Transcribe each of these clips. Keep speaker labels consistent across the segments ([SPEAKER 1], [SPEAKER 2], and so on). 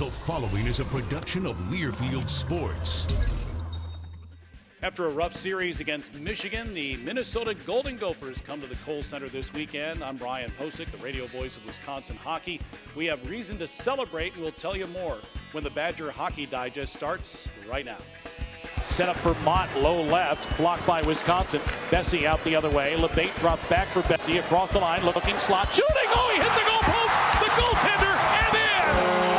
[SPEAKER 1] The following is a production of Learfield Sports.
[SPEAKER 2] After a rough series against Michigan, the Minnesota Golden Gophers come to the Kohl Center this weekend. I'm Brian Posick, the radio voice of Wisconsin hockey. We have reason to celebrate, and we'll tell you more when the Badger Hockey Digest starts right now.
[SPEAKER 3] Set up for Mott, low left, blocked by Wisconsin. Bessie out the other way. LeBate drops back for Bessie across the line, looking slot, shooting. Oh, he hit the goal post, the goaltender, and in.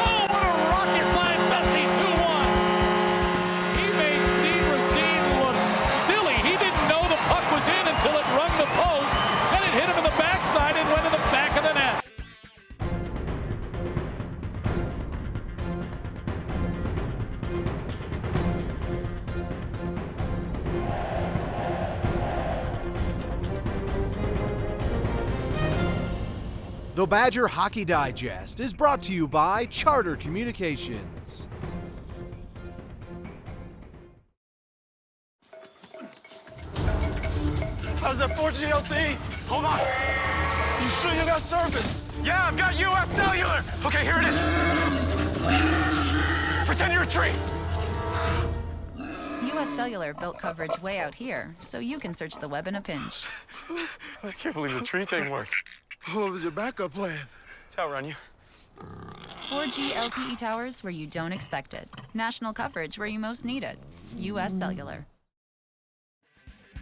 [SPEAKER 3] Oh, what a rocket by Bessie, 2-1. He made Steve Racine look silly. He didn't know the puck was in until it rung the post. Then it hit him in the backside and went to the back of the net.
[SPEAKER 4] The Badger Hockey Digest is brought to you by Charter Communications.
[SPEAKER 5] How's that 4G LTE? Hold on. You sure you got service? Yeah, I've got UF Cellular. Okay, here it is. Pretend you're a tree.
[SPEAKER 6] US Cellular built coverage way out here, so you can search the web in a pinch.
[SPEAKER 5] I can't believe the tree thing worked. What was your backup plan? To outrun you.
[SPEAKER 6] 4G LTE towers where you don't expect it. National coverage where you most need it. US Cellular.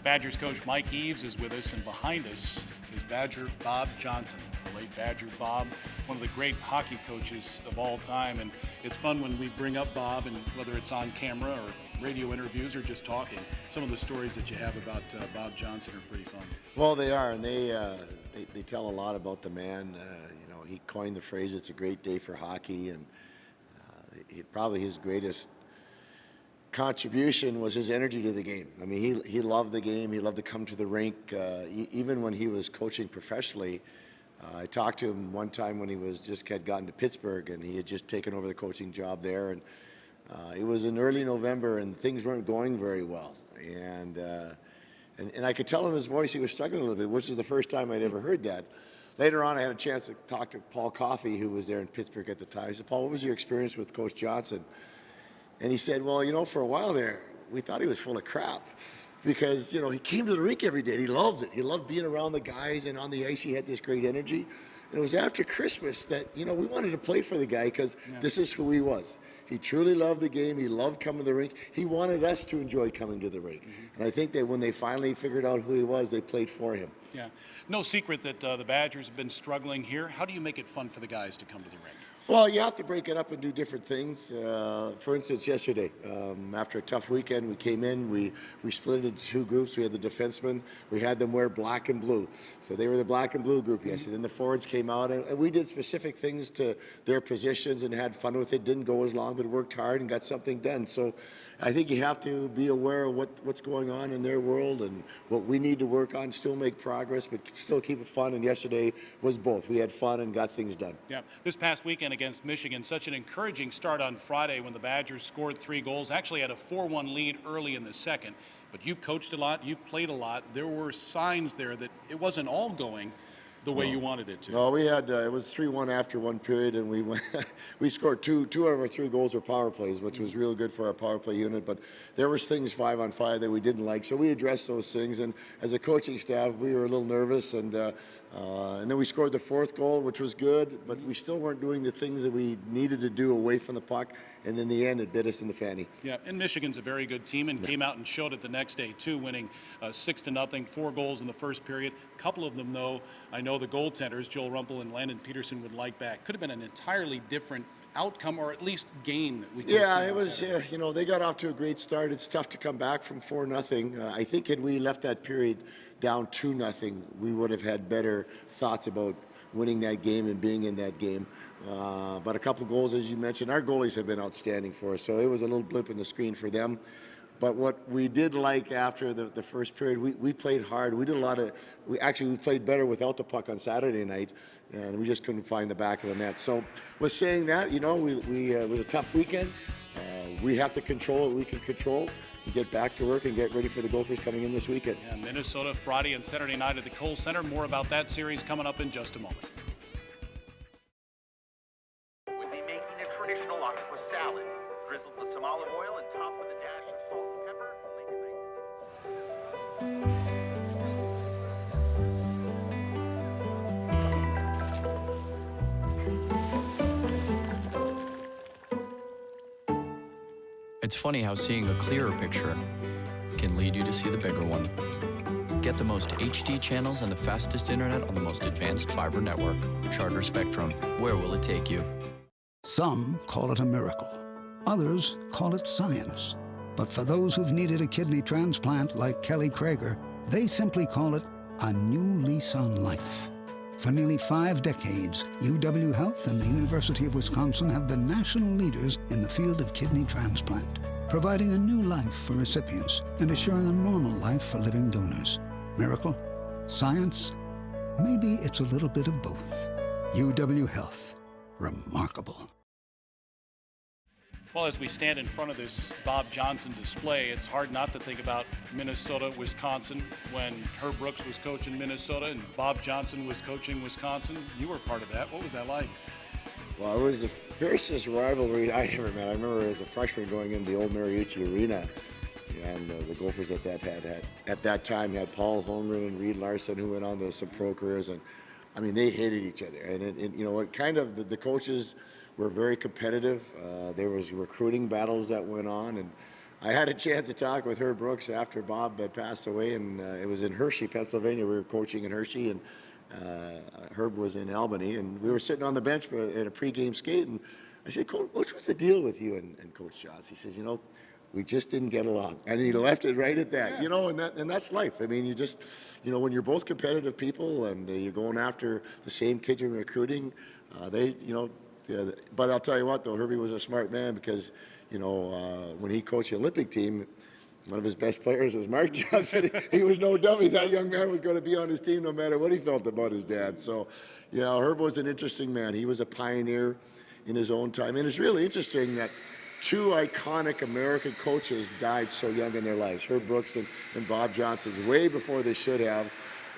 [SPEAKER 2] Badgers coach Mike Eaves is with us, and behind us is Badger Bob Johnson, the late Badger Bob, one of the great hockey coaches of all time. And it's fun when we bring up Bob, and whether it's on camera or radio interviews or just talking, some of the stories that you have about Bob Johnson are pretty fun.
[SPEAKER 7] Well, they are, and they tell a lot about the man. He coined the phrase, "It's a great day for hockey," and probably his greatest contribution was his energy to the game. I mean, he loved the game. He loved to come to the rink. Even when he was coaching professionally, I talked to him one time when he had gotten to Pittsburgh, and he had just taken over the coaching job there. And it was in early November, and things weren't going very well. And I could tell in his voice he was struggling a little bit, which is the first time I'd ever heard that. Later on, I had a chance to talk to Paul Coffey, who was there in Pittsburgh at the time. I said, "Paul, what was your experience with Coach Johnson?" And he said, "Well, for a while there, we thought he was full of crap because, he came to the rink every day. And he loved it. He loved being around the guys, and on the ice he had this great energy. And it was after Christmas that, we wanted to play for the guy because this is who he was. He truly loved the game. He loved coming to the rink. He wanted us to enjoy coming to the rink." And I think that when they finally figured out who he was, they played for him.
[SPEAKER 2] Yeah. No secret that the Badgers have been struggling here. How do you make it fun for the guys to come to the rink?
[SPEAKER 7] Well, you have to break it up and do different things. For instance, yesterday, after a tough weekend, we came in, we split into two groups. We had the defensemen. We had them wear black and blue. So they were the black and blue group yesterday. Then the forwards came out, and we did specific things to their positions and had fun with it. Didn't go as long, but worked hard and got something done. So I think you have to be aware of what's going on in their world and what we need to work on, still make progress, but still keep it fun. And yesterday was both. We had fun and got things done.
[SPEAKER 2] Yeah. This past weekend against Michigan, such an encouraging start on Friday when the Badgers scored 3 goals, actually had a 4-1 lead early in the second. But you've coached a lot, you've played a lot. There were signs there that it wasn't all going the way you wanted it to.
[SPEAKER 7] No, we had it was 3-1 after one period, and we scored two out of our 3 goals were power plays, which was real good for our power play unit. But there was things 5-on-5 that we didn't like, so we addressed those things. And as a coaching staff, we were a little nervous, and then we scored the 4th goal, which was good, but we still weren't doing the things that we needed to do away from the puck. And in the end, it bit us in the fanny.
[SPEAKER 2] Yeah, and Michigan's a very good team and came out and showed it the next day too, winning 6-0, 4 goals in the first period. A couple of them, though, I know the goaltenders, Joel Rumpel and Landon Peterson, would like back. Could have been an entirely different outcome, or at least game that we could see.
[SPEAKER 7] Yeah, it was, they got off to a great start. It's tough to come back from 4-0. I think had we left that period down 2-0, we would have had better thoughts about winning that game and being in that game. But a couple goals, as you mentioned, our goalies have been outstanding for us, so it was a little blip in the screen for them. But what we did like after the first period, we played hard. We did a lot of, we played better without the puck on Saturday night, and we just couldn't find the back of the net. So with saying that, it was a tough weekend. We have to control what we can control and get back to work and get ready for the Gophers coming in this weekend.
[SPEAKER 2] Yeah, Minnesota Friday and Saturday night at the Kohl Center. More about that series coming up in just a moment.
[SPEAKER 8] We'll be making a traditional traditional octopus salad, drizzled with some olive oil and topped with a dash of salt and pepper.
[SPEAKER 9] It's funny how seeing a clearer picture can lead you to see the bigger one. Get the most HD channels and the fastest internet on the most advanced fiber network. Charter Spectrum. Where will it take you?
[SPEAKER 10] Some call it a miracle. Others call it science. But for those who've needed a kidney transplant like Kelly Krager, they simply call it a new lease on life. For nearly 5 decades, UW Health and the University of Wisconsin have been national leaders in the field of kidney transplant, providing a new life for recipients and assuring a normal life for living donors. Miracle? Science? Maybe it's a little bit of both. UW Health. Remarkable.
[SPEAKER 2] Well, as we stand in front of this Bob Johnson display, it's hard not to think about Minnesota, Wisconsin, when Herb Brooks was coaching Minnesota and Bob Johnson was coaching Wisconsin. You were part of that. What was that like?
[SPEAKER 7] Well, it was the fiercest rivalry I ever met. I remember as a freshman going into the old Mariucci Arena, and the Gophers at that time had Paul Holmgren and Reed Larson, who went on to some pro careers, and I mean they hated each other. And it kind of the coaches were very competitive. There was recruiting battles that went on, and I had a chance to talk with Herb Brooks after Bob had passed away, and it was in Hershey, Pennsylvania. We were coaching in Hershey, and Herb was in Albany, and we were sitting on the bench at a pregame skate, and I said, "Coach, what was the deal with you and Coach Schatz?" He says, we just didn't get along, and he left it right at that. Yeah. And that's life. I mean, you just, when you're both competitive people and you're going after the same kids you're recruiting, but I'll tell you what, though, Herbie was a smart man because, when he coached the Olympic team, one of his best players was Mark Johnson. He was no dummy. That young man was going to be on his team no matter what he felt about his dad. So, Herb was an interesting man. He was a pioneer in his own time. And it's really interesting that 2 iconic American coaches died so young in their lives, Herb Brooks and Bob Johnson, way before they should have.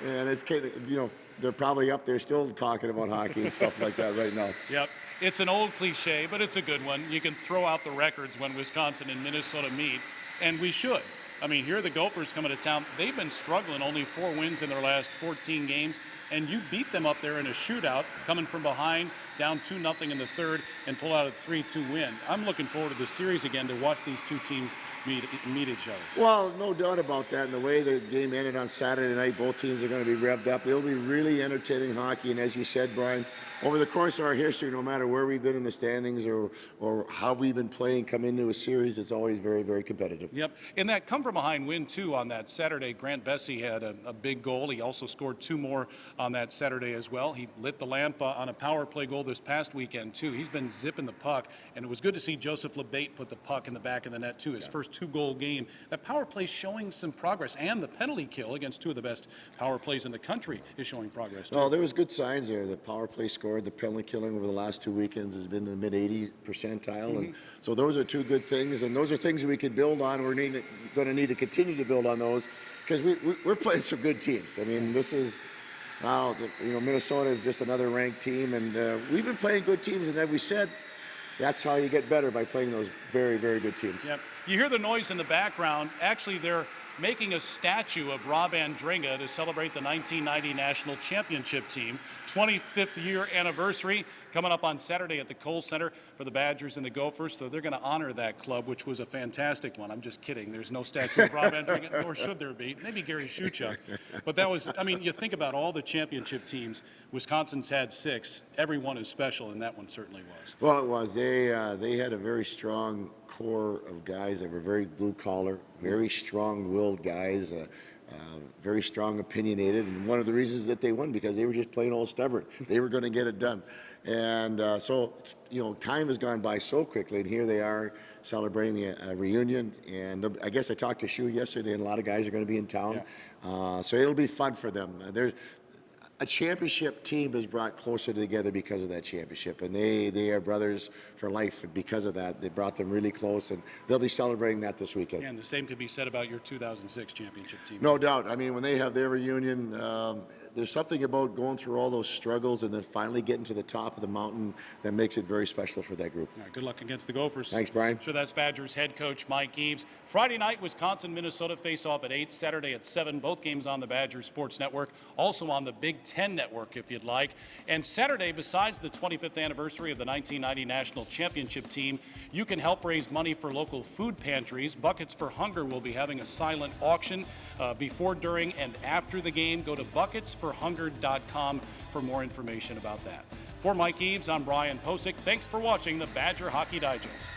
[SPEAKER 7] And it's kind of, they're probably up there still talking about hockey and stuff like that right now.
[SPEAKER 2] Yep. It's an old cliche, but it's a good one. You can throw out the records when Wisconsin and Minnesota meet, and we should. I mean, here are the Gophers coming to town. They've been struggling, only 4 wins in their last 14 games, and you beat them up there in a shootout, coming from behind, down 2-0 in the third, and pull out a 3-2 win. I'm looking forward to the series again to watch these 2 teams meet each other.
[SPEAKER 7] Well, no doubt about that. And the way the game ended on Saturday night, both teams are going to be revved up. It'll be really entertaining hockey. And as you said, Brian, over the course of our history, no matter where we've been in the standings or how we've been playing, come into a series, it's always very, very competitive.
[SPEAKER 2] Yep. And that come-from-behind win, too, on that Saturday. Grant Bessie had a big goal. He also scored 2 more on that Saturday as well. He lit the lamp on a power play goal this past weekend, too. He's been zipping the puck, and it was good to see Joseph LeBate put the puck in the back of the net, too. His first 2-goal game. That power play showing some progress, and the penalty kill against 2 of the best power plays in the country is showing progress, too.
[SPEAKER 7] Well, there was good signs there. The power play scored, the penalty killing over the last 2 weekends has been in the mid-80 percentile, and so those are 2 good things, and those are things we could build on. We're going to need to continue to build on those because we're playing some good teams. I mean, this is now, Minnesota is just another ranked team, and we've been playing good teams, and then we said that's how you get better, by playing those very, very good teams.
[SPEAKER 2] Yep. You hear the noise in the background. Actually, they're making a statue of Rob Andringa to celebrate the 1990 National Championship team. 25th year anniversary coming up on Saturday at the Kohl Center for the Badgers and the Gophers. So they're going to honor that club, which was a fantastic one. I'm just kidding. There's no statue of Rob Andringa, nor should there be. Maybe Gary Shuchuk. But that was, you think about all the championship teams. Wisconsin's had 6. Every one is special, and that one certainly was.
[SPEAKER 7] Well, it was. They had a very strong core of guys that were very blue-collar, very strong-willed guys, very strong, opinionated, and one of the reasons that they won because they were just plain old stubborn. They were going to get it done, and so time has gone by so quickly, and here they are celebrating the reunion. And I guess I talked to Shu yesterday, and a lot of guys are going to be in town, so it'll be fun for them. A championship team is brought closer together because of that championship, and they are brothers for life because of that. They brought them really close, and they'll be celebrating that this weekend.
[SPEAKER 2] Yeah, and the same could be said about your 2006 championship team.
[SPEAKER 7] No doubt. I mean, when they have their reunion, there's something about going through all those struggles and then finally getting to the top of the mountain that makes it very special for that group.
[SPEAKER 2] All right, good luck against the Gophers.
[SPEAKER 7] Thanks, Brian.
[SPEAKER 2] Sure, that's Badgers head coach Mike Eaves. Friday night, Wisconsin, Minnesota face off at 8, Saturday at 7. Both games on the Badgers Sports Network, also on the Big Ten Network if you'd like. And Saturday, besides the 25th anniversary of the 1990 National Championship team, you can help raise money for local food pantries. Buckets for Hunger will be having a silent auction before, during, and after the game. Go to bucketsforhunger.com for more information about that. For Mike Eaves, I'm Brian Posick. Thanks for watching the Badger Hockey Digest.